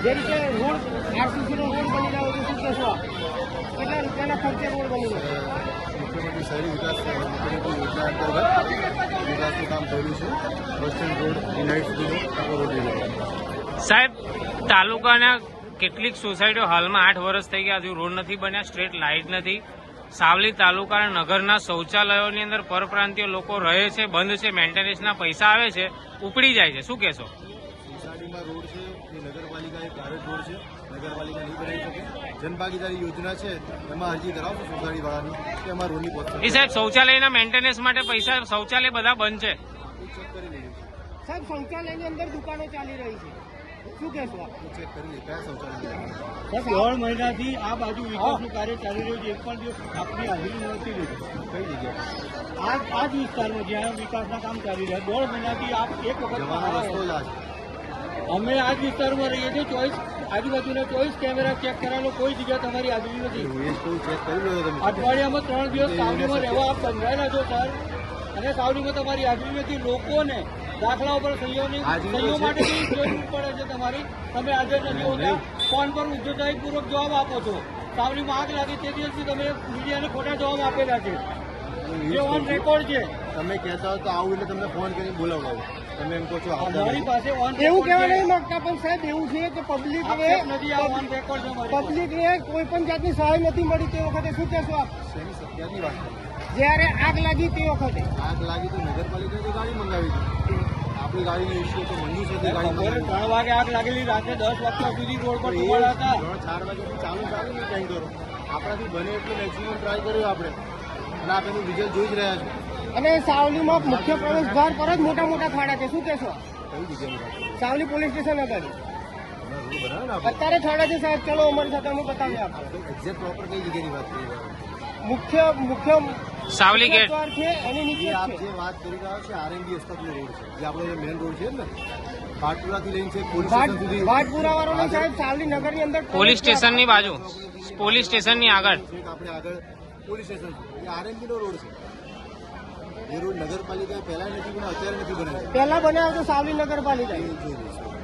જે રીતે road RCC નો road બની રહ્યો છે, શું કહેશો? કેટલા રૂપિયાના ખર્ચે રોડ બની રહ્યો? મુખ્યમંત્રી શહેરી વિકાસ યોજના અંતર્ગત વિકાસનું કામ કર્યું છે. બસ સ્ટેન્ડ રોડ યુનાઇટ સુધીનો રોડ લીધો. સાહેબ, તાલુકાના કેટલીક સોસાયટીઓ હાલમાં 8 વર્ષ થઈ ગયા હજુ રોડ નથી બન્યા, સ્ટ્રીટ લાઇટ નથી. સાવલી તાલુકાના નગરના શૌચાલયોની અંદર પરપ્રાંતીય લોકો રહે છે, બંધ છે, મેન્ટેનન્સના પૈસા આવે છે, ઉપડી જાય છે, શું કહેશો? સોસાયટીમાં રોડ છે એ નગરપાલિકા એ પ્રાઇવેટ રોડ છે, નગરપાલિકા નહીં બનાવી શકે. જનભાગીદારી યોજના છે એમાં અરજી કરાવશો સોસાયટી વાળાની કે અમારા રોડની પોસ્ટ એ સાહેબ, શૌચાલયના મેન્ટેનન્સ માટે પૈસા, શૌચાલય બધા બંધ છે. ચેક કરી લઈએ. સાહેબ, શૌચાલયની અંદર દુકાનો ચાલી રહી છે, શું કહેશો? ચેક કરી લઈએ કયા શૌચાલય. 3 મહિનાથી આ બાજુ વિકાસનું કાર્ય ચાલી રહ્યું છે, એક પણ દિવસ આપની હાજરી નથી લીધી. કઈ જગ્યાએ આ જ વિસ્તારમાં જ્યાં વિકાસના કામ ચાલી રહ્યા 1.5 મહિનાથી આપ એક વખત જવાનો રસ્તો જ આ છે. અમે આ જ વિસ્તારમાં રહીએ છીએ. 24 આજુબાજુના 24 કેમેરા ચેક કરાયેલો, કોઈ જગ્યા તમારી હાજરી નથી. હું એ કોઈ ચેક કરી લો તમે. અઠવાડિયામાં 3 દિવસ સાવલીમાં રહેવા આપ બંધાયેલા છો સર, અને સાવલીમાં તમારી હાજરી નથી. લોકોને દાખલા ઉપર સહીઓ માટે જરૂર પડે છે તમારી, તમે હાજર નથી હોતા. ફોન પર ઉદ્યોગપૂર્વક જવાબ આપો છો. સાવલીમાં આગ લાગી તે દિવસથી તમે મીડિયાને ખોટા જવાબ આપેલા છે, જે ઓન રેકોર્ડ છે. તમે કહેતા હો તો આવું એટલે તમને ફોન કરી બોલાવડાવો. તમે એમ કહો છો અમારી પાસે ઓન એવું કહેવા નહીં માંગતા, પણ સાહેબ એવું છે કે પબ્લિકને નથી, આ ઓન રેકોર્ડ છે અમારી પાસે. પબ્લિકને કોઈ પણ જાતની સહાય નથી મળી તે વખતે શું કહેશો આપ? શેની સત્યાની વાત કરો. જ્યારે આગ લાગી તે વખતે આગ લાગી તો નગરપાલિકાએ તો ગાડી મંગાવી હતી. આપણી ગાડીનો ઇસ્યુ તો મંજૂર છે તે ગાડી બપોરે મંગાવી. 3 વાગે આગ લાગેલી, રાત્રે 10 વાગ્યા સુધી રોડ પર ધુમાડા હતા. 3-4 વાગ્યાથી ચાલુ ને ટેન્કરો. આપણાથી બને એટલું મેક્સિમમ ટ્રાય કર્યો આપણે, અને આપ એનું રિઝલ્ટ જોઈ જ રહ્યા છો. અને સાવલીમાં મુખ્ય પ્રવેશ દ્વાર પર જ મોટા મોટા ખાડા છે, શું કહેશો? કઈ જગ્યાની વાત કરો? સાવલી પોલીસ સ્ટેશન આગળ હમણાં રોડ બનાવે ને આપણે. અત્યારે ખાડા છે સાહેબ, ચલો અમારી સાથે અમે બતાવીએ આપો. એક્ઝેક્ટ પ્રોપર કઈ જગ્યાની વાત કરી રહ્યા છો? મુખ્ય સાવલી ગેટ દ્વાર છે એની નીચે એ જ આપ છે. જે વાત કરી રહ્યા છો આરએનબી હસ્તકનો રોડ છે, જે આપણો મેઇન રોડ છે ને, પાટપુરાથી લઈને છે પોલીસ સ્ટેશન સુધી. વાટપુરા વાળો નહીં સાહેબ, સાવલી નગરની અંદર પોલીસ સ્ટેશનની બાજુ, પોલીસ સ્ટેશનની આગળ. છેક આપણે આગળ પોલીસ સ્ટેશન છે, એ આરએનબી નો રોડ છે. એ રોડ નગરપાલિકાએ પહેલા નથી બનાવ્યો, અત્યારે નથી બનાવ્યો. પહેલા બનાવ્યો તો સાવલી નગરપાલિકા. એ જોઈ લઈશું.